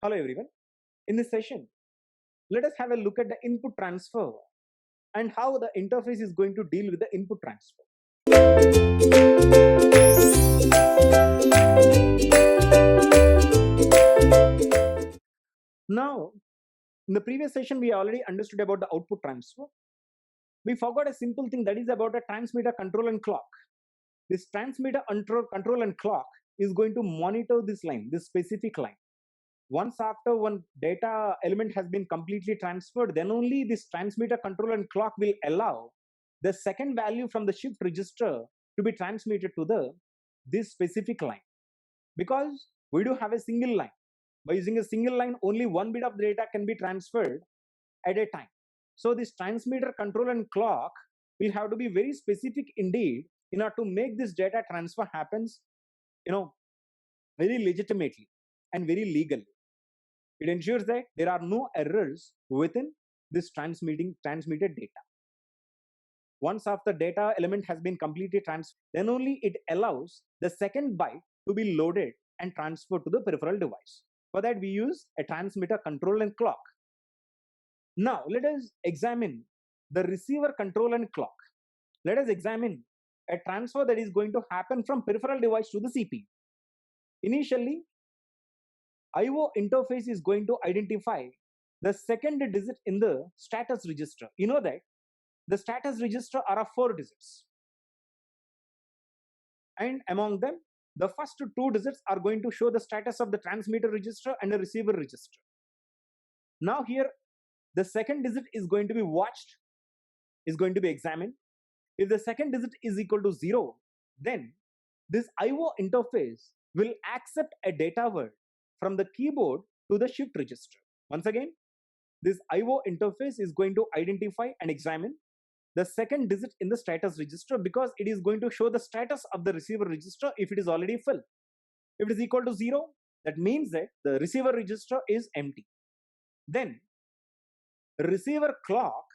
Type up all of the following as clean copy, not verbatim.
Hello everyone. In this session, let us have a look at the input transfer and how the interface is going to deal with the input transfer. Now, in the previous session, we already understood about the output transfer. We forgot a simple thing, that is about a transmitter, control and clock. This transmitter, control and clock is going to monitor this line, this specific line. Once after one data element has been completely transferred, then only this transmitter, control and clock will allow the second value from the shift register to be transmitted to this specific line. Because we do have a single line. By using a single line, only one bit of data can be transferred at a time. So this transmitter, control and clock will have to be very specific indeed in order to make this data transfer happens, very legitimately and very legally. It ensures that there are no errors within this transmitted data. Once after data element has been completely transferred, then only it allows the second byte to be loaded and transferred to the peripheral device. For that, we use a transmitter, control and clock. Now, let us examine the receiver, control and clock. Let us examine a transfer that is going to happen from peripheral device to the CPU. Initially, IO interface is going to identify the second digit in the status register. You know that the status register are of 4 digits. And among them, the first 2 digits are going to show the status of the transmitter register and the receiver register. Now here, the second digit is going to be watched, is going to be examined. If the second digit is equal to 0, then this IO interface will accept a data word from the keyboard to the shift register. Once again, this IO interface is going to identify and examine the second digit in the status register, because it is going to show the status of the receiver register if it is already full. If it is equal to 0, that means that the receiver register is empty. Then receiver clock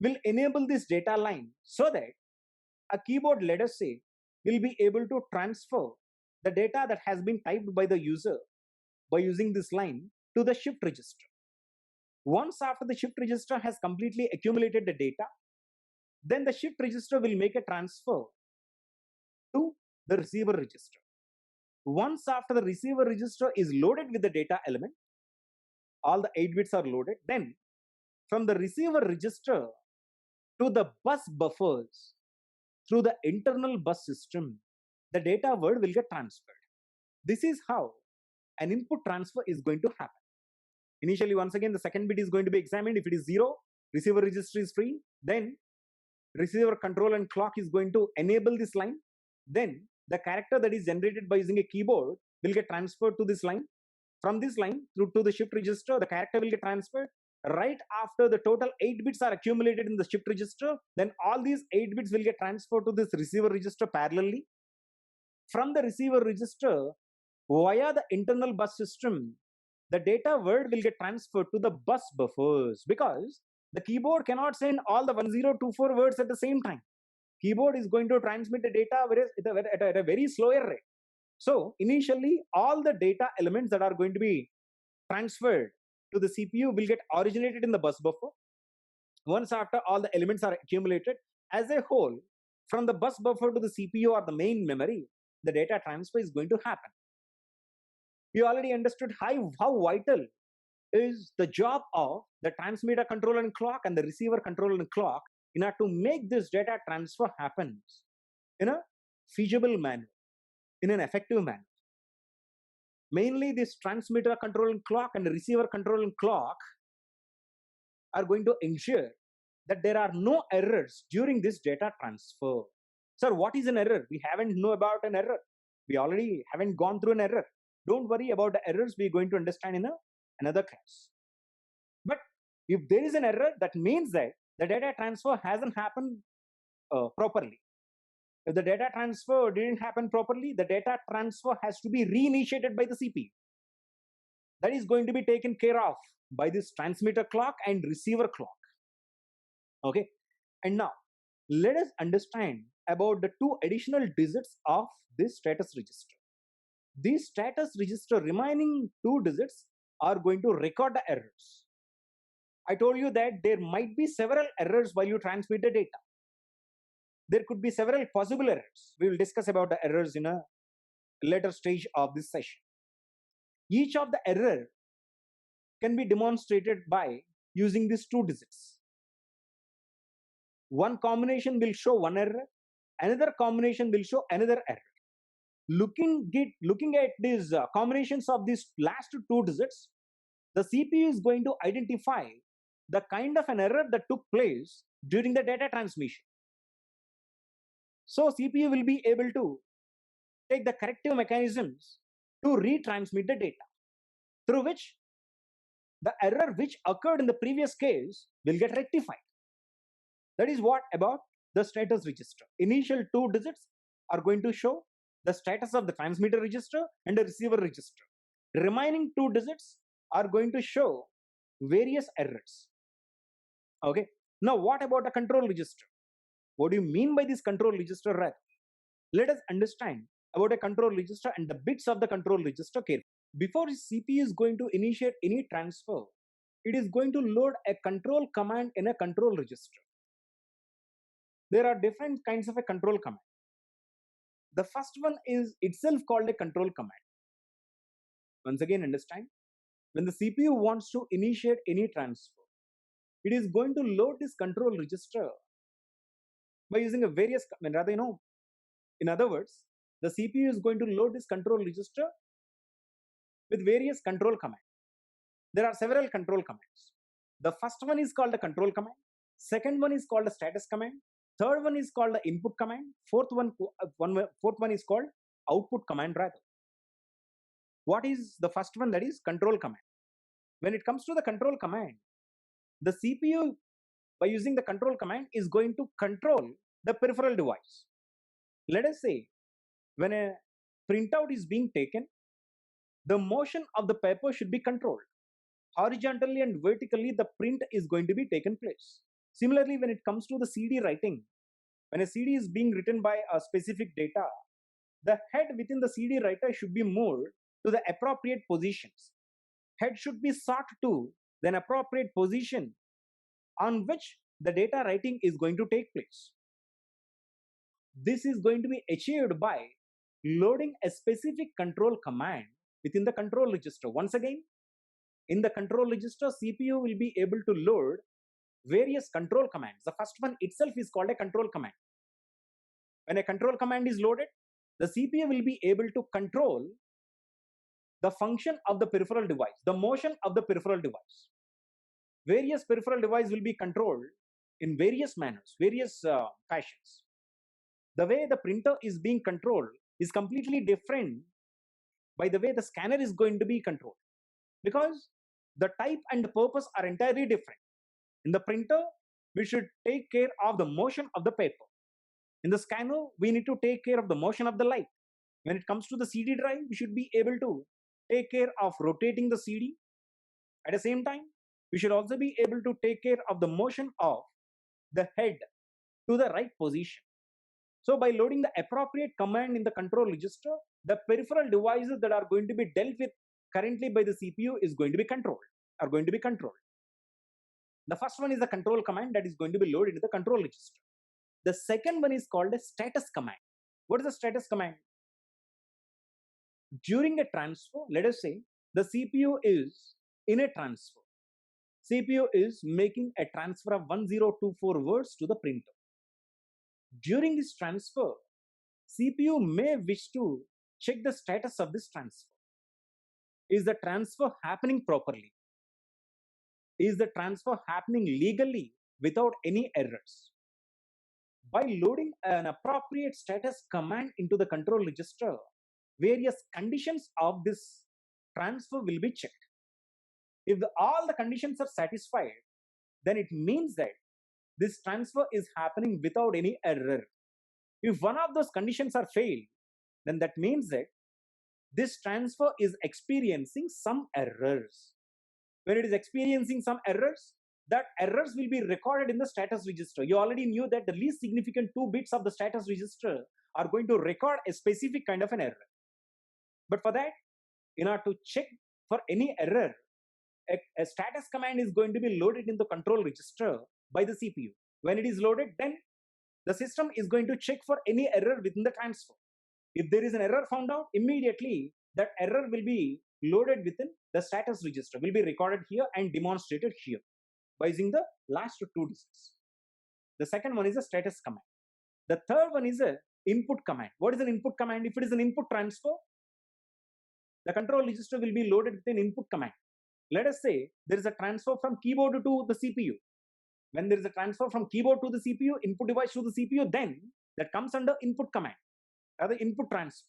will enable this data line so that a keyboard, let us say, will be able to transfer the data that has been typed by the user by using this line to the shift register. Once after the shift register has completely accumulated the data, then the shift register will make a transfer to the receiver register. Once after the receiver register is loaded with the data element, all the 8 bits are loaded, then from the receiver register to the bus buffers through the internal bus system, the data word will get transferred. This is how an input transfer is going to happen. Initially, once again, the second bit is going to be examined. If it is 0, receiver register is free. Then receiver, control and clock is going to enable this line. Then the character that is generated by using a keyboard will get transferred to this line. From this line through to the shift register, the character will get transferred. Right after the total 8 bits are accumulated in the shift register, then all these 8 bits will get transferred to this receiver register parallelly. From the receiver register, via the internal bus system, the data word will get transferred to the bus buffers, because the keyboard cannot send all the 1024 words at the same time. Keyboard is going to transmit the data at a very slower rate. So initially, all the data elements that are going to be transferred to the CPU will get originated in the bus buffer. Once after all the elements are accumulated, as a whole, from the bus buffer to the CPU or the main memory, the data transfer is going to happen. We already understood how vital is the job of the transmitter, control and clock and the receiver, control and clock in order to make this data transfer happen in a feasible manner, in an effective manner. Mainly this transmitter, control and clock and the receiver, control and clock are going to ensure that there are no errors during this data transfer. Sir, what is an error? We haven't know about an error. We already haven't gone through an error. Don't worry about the errors. We're going to understand in another class. But if there is an error, that means that the data transfer hasn't happened properly. If the data transfer didn't happen properly, the data transfer has to be reinitiated by the CPU. That is going to be taken care of by this transmitter clock and receiver clock. Okay. And now let us understand about the 2 additional digits of this status register. This status register remaining 2 digits are going to record the errors. I told you that there might be several errors while you transmit the data. There could be several possible errors. We will discuss about the errors in a later stage of this session. Each of the error can be demonstrated by using these two digits. One combination will show one error, another combination will show another error. Looking at these combinations of these last two digits, the CPU is going to identify the kind of an error that took place during the data transmission. So CPU will be able to take the corrective mechanisms to retransmit the data, through which the error which occurred in the previous case will get rectified. That is what about the status register. Initial two digits are going to show the status of the transmitter register and the receiver register. Remaining two digits are going to show various errors. Okay. Now, what about the control register? What do you mean by this control register, rather? Let us understand about a control register and the bits of the control register carefully. Before CPU is going to initiate any transfer, it is going to load a control command in a control register. There are different kinds of a control command. The first one is itself called a control command. Once again, understand, when the CPU wants to initiate any transfer, it is going to load this control register by using a various, in other words, the CPU is going to load this control register with various control commands. There are several control commands. The first one is called the control command. Second one is called the status command. Third one is called the input command. Fourth one is called output command, rather. What is the first one? That is control command. When it comes to the control command, the CPU, by using the control command, is going to control the peripheral device. Let us say, when a printout is being taken, the motion of the paper should be controlled. Horizontally and vertically, the print is going to be taken place. Similarly, when it comes to the CD writing, when a CD is being written by a specific data, the head within the CD writer should be moved to the appropriate positions. Head should be sought to an appropriate position on which the data writing is going to take place. This is going to be achieved by loading a specific control command within the control register. Once again, in the control register, CPU will be able to load various control commands. The first one itself is called a control command. When a control command is loaded, the CPU will be able to control the function of the peripheral device, the motion of the peripheral device. Various peripheral devices will be controlled in various manners, various fashions. The way the printer is being controlled is completely different by the way the scanner is going to be controlled, because the type and the purpose are entirely different. In the printer, we should take care of the motion of the paper. In the scanner, we need to take care of the motion of the light. When it comes to the CD drive, we should be able to take care of rotating the CD. At the same time, we should also be able to take care of the motion of the head to the right position. So by loading the appropriate command in the control register, the peripheral devices that are going to be dealt with currently by the CPU is going to be controlled. The first one is the control command that is going to be loaded into the control register. The second one is called a status command. What is the status command? During a transfer, let us say the CPU is in a transfer. CPU is making a transfer of 1024 words to the printer. During this transfer, CPU may wish to check the status of this transfer. Is the transfer happening properly? Is the transfer happening legally without any errors? By loading an appropriate status command into the control register, various conditions of this transfer will be checked. If all the conditions are satisfied, then it means that this transfer is happening without any error. If one of those conditions are failed, then that means that this transfer is experiencing some errors. When it is experiencing some errors, that errors will be recorded in the status register. You already knew that the least significant 2 bits of the status register are going to record a specific kind of an error. But for that, in order to check for any error, a status command is going to be loaded in the control register by the CPU. When it is loaded, then the system is going to check for any error within the transfer. If there is an error found out, immediately that error will be loaded within the status register, will be recorded here and demonstrated here by using the last two digits. The second one is a status command. The third one is a input command. What is an input command? If it is an input transfer, the control register will be loaded with an input command. Let us say there is a transfer from keyboard to the CPU. When there is a transfer from keyboard to the CPU, input device to the CPU, then that comes under input command, or the input transfer.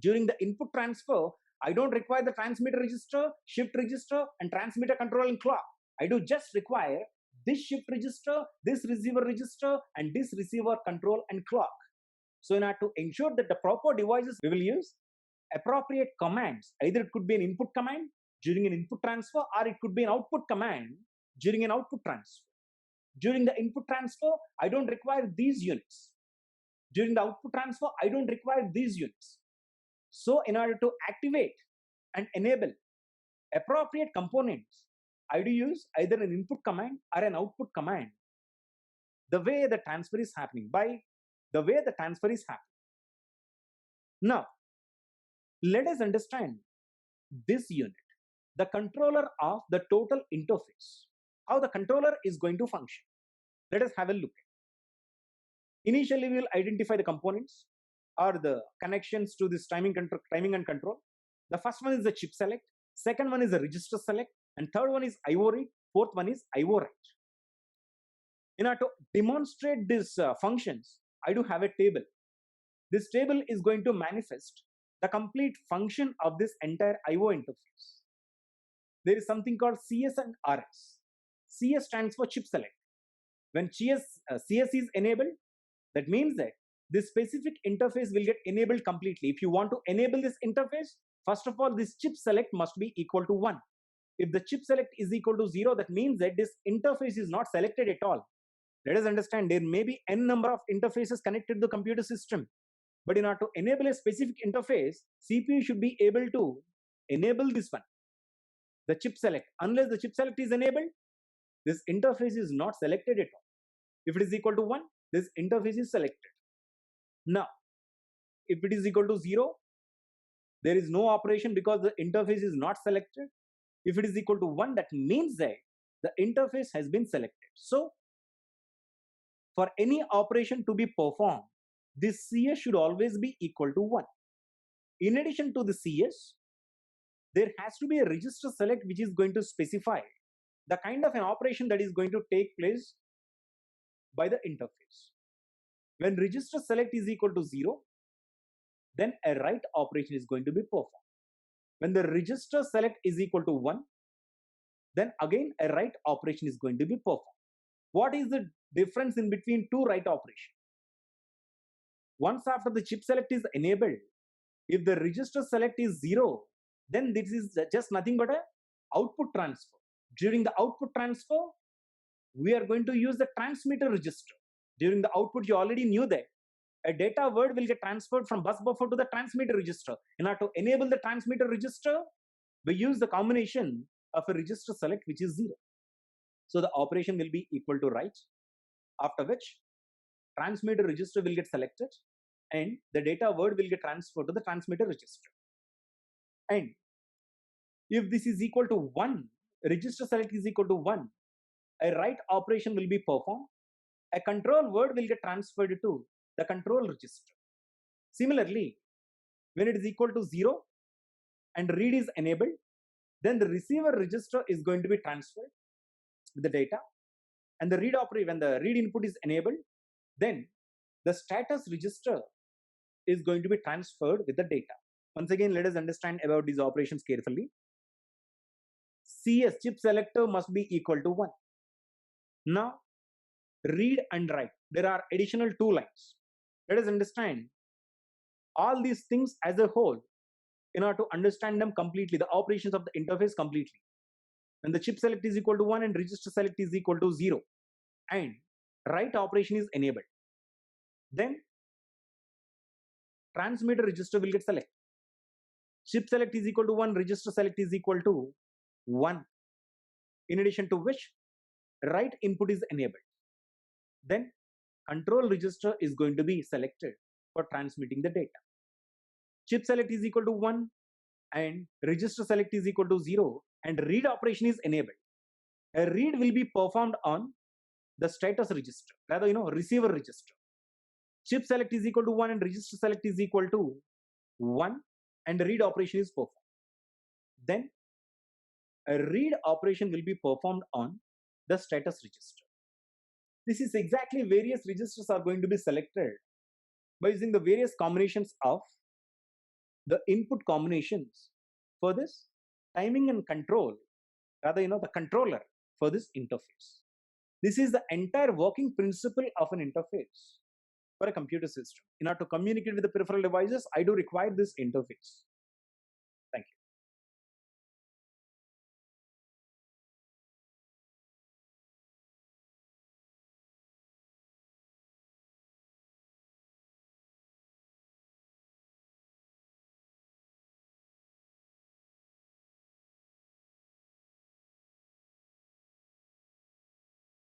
During the input transfer, I don't require the transmitter register, shift register, and transmitter control and clock. I do just require this shift register, this receiver register, and this receiver control and clock. So in order to ensure that the proper devices, we will use appropriate commands. Either it could be an input command during an input transfer, or it could be an output command during an output transfer. During the input transfer, I don't require these units. During the output transfer, I don't require these units. So in order to activate and enable appropriate components, I do use either an input command or an output command. The way the transfer is happening, by the way the transfer is happening. Now, let us understand this unit, the controller of the total interface, how the controller is going to function. Let us have a look. Initially, we will identify the components or the connections to this timing and control. The first one is the chip select, second one is the register select, and third one is IO read, fourth one is IO write. In order to demonstrate these functions, I do have a table. This table is going to manifest the complete function of this entire IO interface. There is something called CS and RS. CS stands for chip select. When CS is enabled, that means that this specific interface will get enabled completely. If you want to enable this interface, first of all, this chip select must be equal to 1. If the chip select is equal to 0, that means that this interface is not selected at all. Let us understand there may be n number of interfaces connected to the computer system. But in order to enable a specific interface, CPU should be able to enable this one, the chip select. Unless the chip select is enabled, this interface is not selected at all. If it is equal to 1, this interface is selected. Now, if it is equal to 0, there is no operation because the interface is not selected. If it is equal to 1, that means that the interface has been selected. So, for any operation to be performed, this CS should always be equal to 1. In addition to the CS, there has to be a register select which is going to specify the kind of an operation that is going to take place by the interface. When register select is equal to 0, then a write operation is going to be performed. When the register select is equal to 1, then again a write operation is going to be performed. What is the difference in between two write operations? Once after the chip select is enabled, if the register select is 0, then this is just nothing but a output transfer. During the output transfer, we are going to use the transmitter register. During the output, you already knew that a data word will get transferred from bus buffer to the transmitter register. In order to enable the transmitter register, we use the combination of a register select which is 0. So the operation will be equal to write, after which transmitter register will get selected and the data word will get transferred to the transmitter register. And if this is equal to 1, register select is equal to 1, a write operation will be performed. A control word will get transferred to the control register. Similarly, when it is equal to 0 and read is enabled, then the receiver register is going to be transferred with the data, and the read operation, when the read input is enabled, then the status register is going to be transferred with the data. Once again, let us understand about these operations carefully. CS, chip selector, must be equal to 1. Now, read and write, there are additional 2 lines. Let us understand all these things as a whole in order to understand them completely, the operations of the interface completely. When the chip select is equal to 1 and register select is equal to 0 and write operation is enabled, then transmitter register will get selected. Chip select is equal to 1, register select is equal to 1, in addition to which write input is enabled. Then control register is going to be selected for transmitting the data. Chip select is equal to 1 and register select is equal to 0 and read operation is enabled. A read will be performed on the status register, rather receiver register. Chip select is equal to 1 and register select is equal to 1 and read operation is performed. Then a read operation will be performed on the status register. This is exactly various registers are going to be selected by using the various combinations of the input combinations for this timing and control, rather the controller for this interface. This is the entire working principle of an interface for a computer system. In order to communicate with the peripheral devices, I do require this interface.